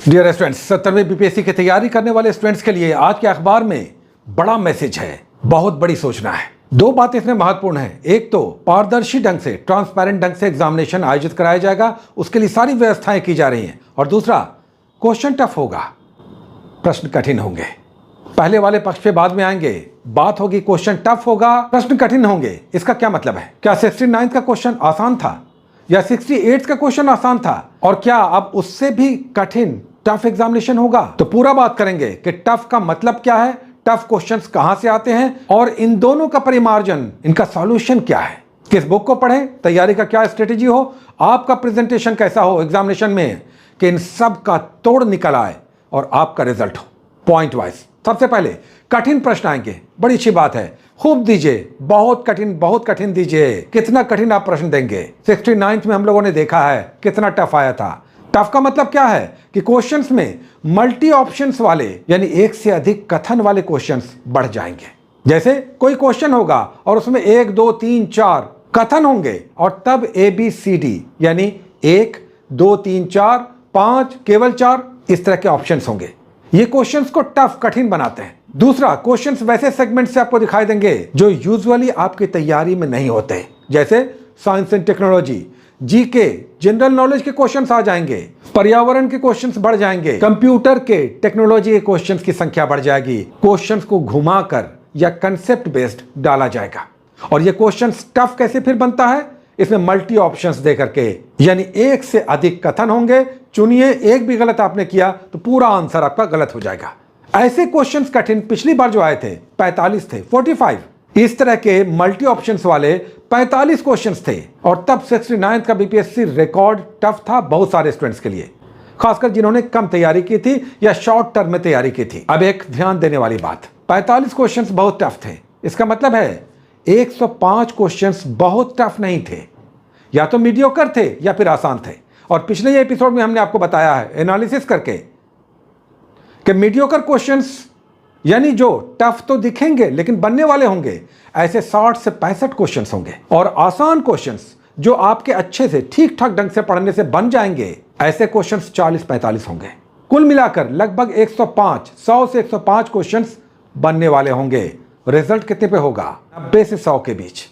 Dear students, 70वीं BPSC की तैयारी करने वाले स्टूडेंट्स के लिए आज के अखबार में बड़ा मैसेज है। बहुत बड़ी सूचना है। दो बातें इसमें महत्वपूर्ण है। एक तो पारदर्शी ढंग से, ट्रांसपेरेंट ढंग से एग्जामिनेशन आयोजित कराया जाएगा, उसके लिए सारी व्यवस्थाएं की जा रही हैं। और दूसरा, क्वेश्चन टफ होगा, प्रश्न कठिन होंगे। पहले वाले पक्ष पे बाद में आएंगे। बात होगी क्वेश्चन टफ होगा, प्रश्न कठिन होंगे। इसका क्या मतलब है? क्या 69 का क्वेश्चन आसान था या 68 का क्वेश्चन आसान था? और क्या अब उससे भी कठिन टफ एग्जामिनेशन होगा? तो पूरा बात करेंगे कि टफ का मतलब क्या है, टफ क्वेश्चंस कहां से आते हैं और इन दोनों का परिमार्जन, इनका सॉल्यूशन क्या है, किस बुक को पढ़ें, तैयारी का क्या स्ट्रेटेजी हो, आपका प्रेजेंटेशन कैसा हो एग्जामिनेशन में कि इन सब का तोड़ निकल आए और आपका रिजल्ट हो पॉइंट वाइज। सबसे पहले कठिन प्रश्न आएंगे। बड़ी अच्छी बात है, खूब दीजिए, बहुत कठिन दीजिए। कितना कठिन आप प्रश्न देंगे? 69 में हम लोगों ने देखा है कितना टफ आया था। टफ का मतलब क्या है कि क्वेश्चंस में मल्टी ऑप्शंस वाले, यानी एक से अधिक कथन वाले क्वेश्चंस बढ़ जाएंगे। जैसे कोई क्वेश्चन होगा और उसमें 1 2 3 4 कथन होंगे और तब ABCD, यानी 1 2 3 4 5 केवल 4 इस तरह के ऑप्शंस होंगे। ये क्वेश्चंस को टफ, कठिन बनाते हैं। दूसरा, क्वेश्चंस वैसे सेगमेंट से आपको दिखाई देंगे जो यूजुअली आपकी तैयारी में नहीं होते, जैसे science and technology, GK, general knowledge के क्वेश्चंस आ जाएंगे, पर्यावरण के क्वेश्चंस बढ़ जाएंगे, कंप्यूटर के, टेक्नोलॉजी के क्वेश्चंस की संख्या बढ़ जाएगी। क्वेश्चंस को घुमाकर या कंसेप्ट बेस्ड डाला जाएगा। और ये क्वेश्चंस टफ कैसे फिर बनता है? इसमें मल्टी ऑप्शंस दे करके, यानी एक से अधिक कथन होंगे। चुनिए, एक भी गलत आपने किया तो पूरा आंसर आपका गलत हो जाएगा। ऐसे क्वेश्चंस कठिन पिछली बार जो आए थे 45 थे, 45 इस तरह के मल्टी ऑप्शंस वाले 45 क्वेश्चंस थे। और तब 69 का बीपीएससी रिकॉर्ड टफ था बहुत सारे स्टूडेंट्स के लिए, खासकर जिन्होंने कम तैयारी की थी या शॉर्ट टर्म में तैयारी की थी। अब एक ध्यान देने वाली बात, 45 क्वेश्चंस बहुत टफ थे। इसका मतलब है 105 क्वेश्चंस बहुत टफ नहीं थे, या तो मीडियोकर थे या फिर आसान थे। और पिछले एपिसोड में हमने आपको बताया है एनालिसिस करके कि मीडियोकर क्वेश्चंस, यानी जो टफ तो दिखेंगे लेकिन बनने वाले होंगे, ऐसे 60 से 65 क्वेश्चंस होंगे। और आसान क्वेश्चंस जो आपके अच्छे से ठीक ठाक ढंग से पढ़ने से बन जाएंगे, ऐसे क्वेश्चंस 40-45 होंगे। कुल मिलाकर लगभग 100 से 105 क्वेश्चंस बनने वाले होंगे। रिजल्ट कितने पे होगा? 90 से 100 के बीच।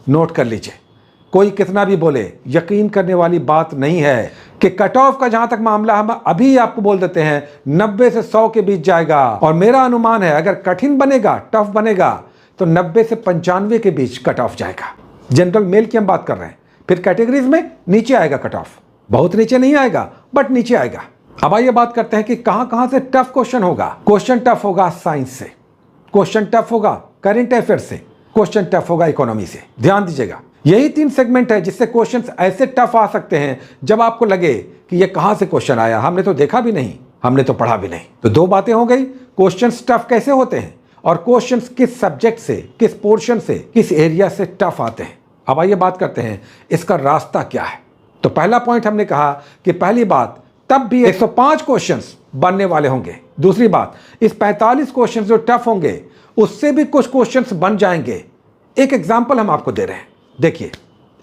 नोट कर लीजिए, कोई कितना भी बोले, यकीन करने वाली बात नहीं है कि कट ऑफ का जहां तक मामला, हम अभी आपको बोल देते हैं 90 से 100 के बीच जाएगा। और मेरा अनुमान है अगर कठिन बनेगा, टफ बनेगा, तो 90 से 95 के बीच कट ऑफ जाएगा। जनरल मेल की हम बात कर रहे हैं। फिर कैटेगरीज में नीचे आएगा कट ऑफ, बहुत नीचे नहीं आएगा बट नीचे आएगा। अब आइए बात करते हैं कि कहां से टफ क्वेश्चन होगा। क्वेश्चन टफ होगा साइंस से, क्वेश्चन टफ होगा करंट अफेयर से, क्वेश्चन टफ होगा इकोनॉमी से। ध्यान दीजिएगा, यही 3 सेगमेंट है जिससे क्वेश्चंस ऐसे टफ आ सकते हैं जब आपको लगे कि ये कहां से क्वेश्चन आया, हमने तो देखा भी नहीं, हमने तो पढ़ा भी नहीं। तो दो बातें हो गई, क्वेश्चंस टफ कैसे होते हैं और क्वेश्चंस किस सब्जेक्ट से, किस पोर्शन से, किस एरिया से टफ आते हैं। अब आइए बात करते हैं इसका रास्ता क्या है। तो पहला पॉइंट हमने कहा कि पहली बात, तब भी 105 क्वेश्चंस बनने वाले होंगे। दूसरी बात, इस 45 क्वेश्चंस जो टफ होंगे उससे भी कुछ क्वेश्चंस बन जाएंगे। एक एग्जांपल हम आपको दे रहे हैं। देखिए,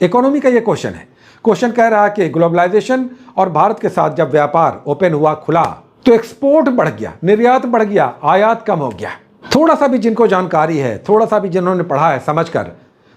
इकोनॉमी का ये क्वेश्चन है। क्वेश्चन कह रहा है कि ग्लोबलाइजेशन और भारत के साथ जब व्यापार ओपन हुआ, खुला, तो एक्सपोर्ट बढ़ गया, निर्यात बढ़ गया, आयात कम हो गया। थोड़ा सा भी जिनको जानकारी है, थोड़ा सा भी जिन्होंने पढ़ा है समझकर,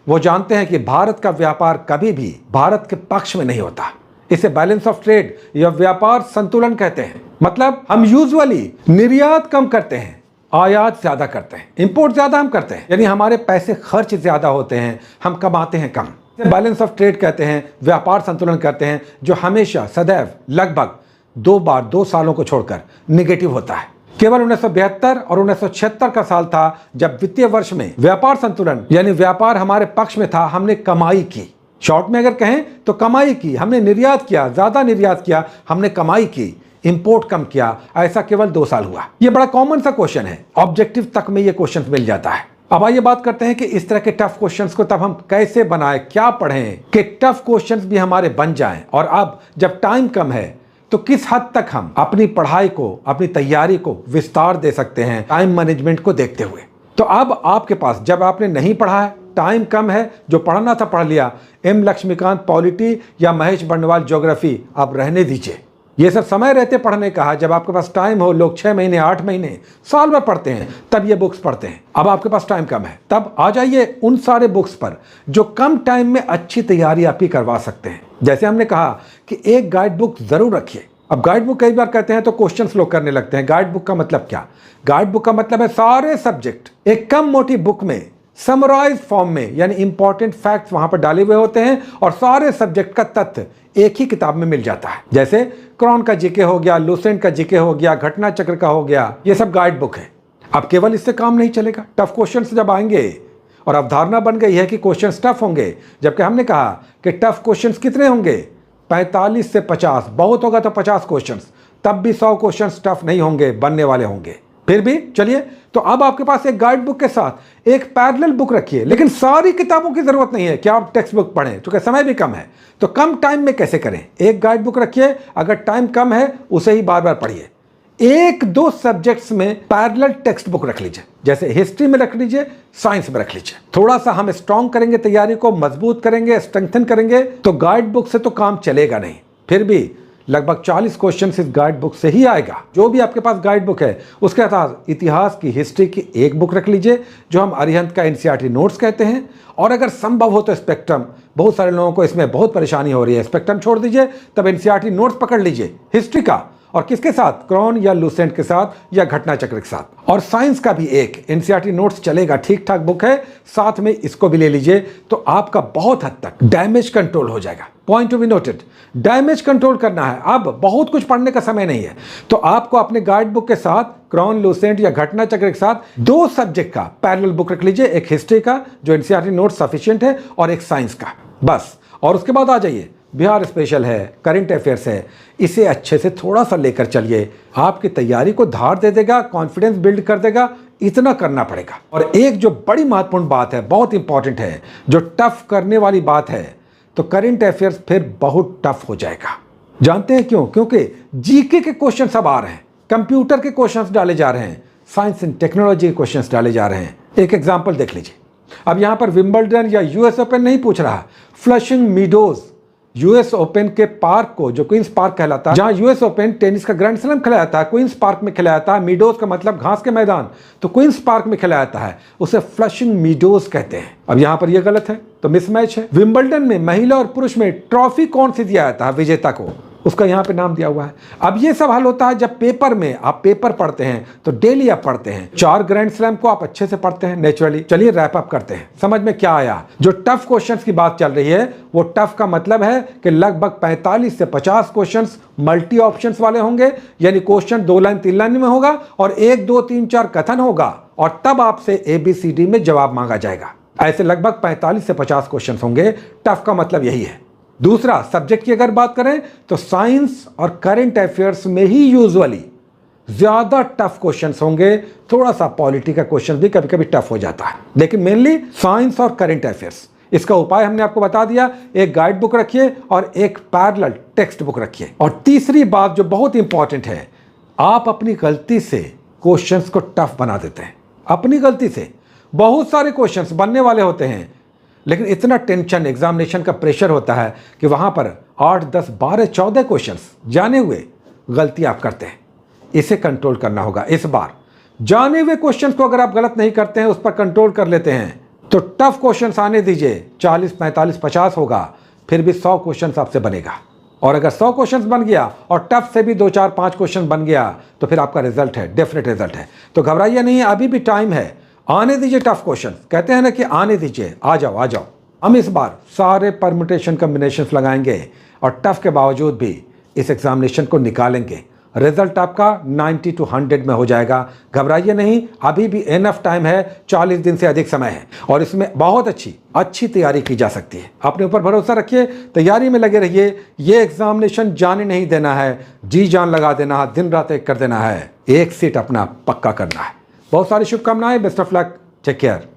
वो जानते हैं कि भारत का व्यापार कभी भी भारत के पक्ष में नहीं होता। इसे बैलेंस ऑफ ट्रेड या व्यापार संतुलन कहते हैं। मतलब हम यूजुअली निर्यात कम करते हैं, आयात ज्यादा करते हैं, इंपोर्ट ज्यादा हम करते हैं, यानी हमारे पैसे खर्च ज्यादा होते हैं, हम कमाते हैं कम। बैलेंस ऑफ ट्रेड कहते हैं, व्यापार संतुलन कहते हैं, जो हमेशा सदैव लगभग 2 बार 2 सालों को छोड़कर नेगेटिव होता है। केवल 1972 और 1976 का साल था जब वित्तीय वर्ष में व्यापार संतुलन, यानी व्यापार हमारे पक्ष में था, हमने कमाई की। शॉर्ट में अगर कहें तो कमाई की, हमने निर्यात किया, ज्यादा निर्यात किया, हमने कमाई की, इंपोर्ट कम किया। ऐसा केवल 2 साल हुआ। ये बड़ा कॉमन सा क्वेश्चन है, ऑब्जेक्टिव तक में ये क्वेश्चन मिल जाता है। अब आइए बात करते हैं कि इस तरह के टफ क्वेश्चंस को तब हम कैसे बनाएं, क्या पढ़ें कि टफ क्वेश्चंस भी हमारे बन जाएं। और अब जब टाइम कम है तो किस हद तक हम अपनी पढ़ाई को, अपनी तैयारी को विस्तार दे सकते हैं टाइम मैनेजमेंट को देखते हुए। तो अब आपके पास, जब आपने नहीं पढ़ा है, टाइम कम है, जो पढ़ना था पढ़ लिया, एम लक्ष्मीकांत पॉलिटी या महेश बंडवाल ज्योग्राफी आप रहने दीजिए। ये सब समय रहते पढ़ने का है। जब आपके पास टाइम हो, लोग 6 महीने 8 महीने साल भर पढ़ते हैं, तब ये बुक्स पढ़ते हैं। अब आपके पास टाइम कम है, तब आ जाइए उन सारे बुक्स पर जो कम टाइम में अच्छी तैयारी आपकी करवा सकते हैं। जैसे हमने कहा कि एक गाइड बुक जरूर रखिए। अब गाइड बुक कई बार कहते हैं तो क्वेश्चंस लोग करने लगते हैं। गाइड बुक का मतलब क्या? गाइड बुक का मतलब है सारे सब्जेक्ट एक कम मोटी बुक में समराइज फॉर्म में, यानी इंपॉर्टेंट फैक्ट्स वहां पर डाले हुए होते हैं और सारे सब्जेक्ट का तथ्य एक ही किताब में मिल जाता है। जैसे क्रॉन का जीके हो गया, लुसेंट का जीके हो गया, घटना चक्र का हो गया, ये सब गाइड बुक है। अब केवल इससे काम नहीं चलेगा। टफ क्वेश्चंस जब आएंगे, और अवधारणा बन गई है कि क्वेश्चंस टफ होंगे, जबकि हमने कहा कि टफ क्वेश्चंस कितने होंगे? 45 से 50, बहुत होगा तो 50 क्वेश्चंस, तब भी 100 क्वेश्चंस टफ नहीं होंगे, बनने वाले होंगे। फिर भी चलिए, तो अब आपके पास एक गाइड बुक के साथ एक पैरेलल बुक रखिए। लेकिन सारी किताबों की जरूरत नहीं है कि आप टेक्स्ट बुक पढ़ें, क्योंकि समय भी कम है। तो कम टाइम में कैसे करें? एक गाइड बुक रखिए, अगर टाइम कम है उसे ही बार बार पढ़िए। 1-2 सब्जेक्ट्स में पैरेलल टेक्स्ट बुक रख लीजिए, जैसे हिस्ट्री में रख लीजिए, साइंस में रख लीजिए। थोड़ा सा हम स्ट्रॉन्ग करेंगे, तैयारी को मजबूत करेंगे, स्ट्रेंथन करेंगे, तो गाइड बुक से तो काम चलेगा नहीं। फिर भी लगभग 40 क्वेश्चन इस गाइड बुक से ही आएगा। जो भी आपके पास गाइड बुक है उसके साथ इतिहास की, हिस्ट्री की एक बुक रख लीजिए, जो हम अरिहंत का एनसीईआरटी नोट्स कहते हैं। और अगर संभव हो तो स्पेक्ट्रम, बहुत सारे लोगों को इसमें बहुत परेशानी हो रही है, स्पेक्ट्रम छोड़ दीजिए, तब एनसीईआरटी नोट्स पकड़ लीजिए हिस्ट्री का, और किसके साथ? क्रॉन या लुसेंट के साथ या घटना चक्र के साथ। और साइंस का भी एक एनसीईआरटी नोट्स चलेगा, ठीक ठाक बुक है, साथ में इसको भी ले लीजिए। तो आपका बहुत हद तक डैमेज कंट्रोल हो जाएगा। Point to be noted, damage control करना है। अब बहुत कुछ पढ़ने का समय नहीं है, तो आपको अपने गाइड बुक के साथ क्रॉन, लुसेंट या घटना चक्र के साथ 2 सब्जेक्ट का पैरेलल बुक रख लीजिए, एक हिस्ट्री का जो एनसीईआरटी नोट्स सफिशिएंट है, और एक साइंस का, बस। और उसके बाद आ जाइए, बिहार स्पेशल है, करंट अफेयर्स है, इसे अच्छे से थोड़ा सा लेकर चलिए। आपकी तैयारी को धार दे देगा, कॉन्फिडेंस बिल्ड कर देगा। इतना करना पड़ेगा। और एक जो बड़ी महत्वपूर्ण बात है, बहुत इंपॉर्टेंट है, जो टफ करने वाली बात है, तो करंट अफेयर्स फिर बहुत टफ हो जाएगा। जानते हैं क्यों? क्योंकि जीके के क्वेश्चन सब आ रहे हैं, कंप्यूटर के क्वेश्चन डाले जा रहे हैं, साइंस एंड टेक्नोलॉजी के क्वेश्चन डाले जा रहे हैं। एक एग्जाम्पल देख लीजिए। अब यहां पर विंबलडन या यूएस ओपन नहीं पूछ रहा, फ्लशिंग मीडोज यूएस ओपन के पार्क को, जो क्वींस पार्क कहलाता है, जहां यूएस ओपन टेनिस का ग्रैंड स्लैम खेला जाता है, क्वींस पार्क में खेला जाता है। मीडोज का मतलब घास के मैदान, तो क्वींस पार्क में खेला जाता है, उसे फ्लशिंग मीडोज कहते हैं। अब यहां पर यह गलत है, तो मिसमैच है। विंबलडन में महिला और पुरुष में ट्रॉफी कौन सी दिया जाता है विजेता को, उसका यहां पे नाम दिया हुआ है। अब ये सब हल होता है जब पेपर में, आप पेपर पढ़ते हैं तो डेली आप पढ़ते हैं, 4 ग्रैंड स्लैम को आप अच्छे से पढ़ते हैं नेचुरली। चलिए रैप अप करते हैं। समझ में क्या आया? जो टफ क्वेश्चंस की बात चल रही है, वो टफ का मतलब है कि लगभग 45 से 50 क्वेश्चंस मल्टी ऑप्शंस वाले होंगे, यानी क्वेश्चन 2 लाइन 3 लाइन में होगा और 1 2 3 4 कथन होगा, और तब आपसे ABCD में जवाब मांगा जाएगा। ऐसे लगभग 45 से 50 क्वेश्चन होंगे। टफ का मतलब यही है। दूसरा, सब्जेक्ट की अगर बात करें तो साइंस और करंट अफेयर्स में ही यूजुअली ज्यादा टफ क्वेश्चंस होंगे। थोड़ा सा पॉलिटी का क्वेश्चन भी कभी कभी टफ हो जाता है, लेकिन मेनली साइंस और करंट अफेयर्स। इसका उपाय हमने आपको बता दिया, एक गाइड बुक रखिए और एक पैरेलल टेक्स्ट बुक रखिए। और तीसरी बात जो बहुत इंपॉर्टेंट है, आप अपनी गलती से क्वेश्चंस को टफ बना देते हैं। अपनी गलती से बहुत सारे क्वेश्चंस बनने वाले होते हैं, लेकिन इतना टेंशन, एग्जामिनेशन का प्रेशर होता है कि वहां पर 8 10 12 14 क्वेश्चंस जाने हुए गलती आप करते हैं। इसे कंट्रोल करना होगा। इस बार जाने हुए क्वेश्चंस को अगर आप गलत नहीं करते हैं, उस पर कंट्रोल कर लेते हैं, तो टफ क्वेश्चंस आने दीजिए। 40 45 50 होगा, फिर भी 100 क्वेश्चंस आपसे बनेगा। और अगर 100 क्वेश्चंस बन गया और टफ से भी 2 4 5 क्वेश्चन बन गया, तो फिर आपका रिजल्ट है, डेफिनेट रिजल्ट है। तो घबराइए नहीं, अभी भी टाइम है। आने दीजिए टफ क्वेश्चन, कहते हैं ना कि आने दीजिए, आ जाओ आ जाओ। हम इस बार सारे परम्यूटेशन कॉम्बिनेशंस लगाएंगे और टफ के बावजूद भी इस एग्जामिनेशन को निकालेंगे। रिजल्ट आपका 90 to 100 में हो जाएगा। घबराइए नहीं, अभी भी एनफ टाइम है, 40 दिन से अधिक समय है, और इसमें बहुत अच्छी तैयारी की जा सकती है। अपने ऊपर भरोसा रखिए, तैयारी में लगे रहिए। ये एग्जामिनेशन जाने नहीं देना है, जी जान लगा देना है, दिन रात एक कर देना है, एक सीट अपना पक्का करना है। बहुत सारी शुभकामनाएं, best of luck, take care.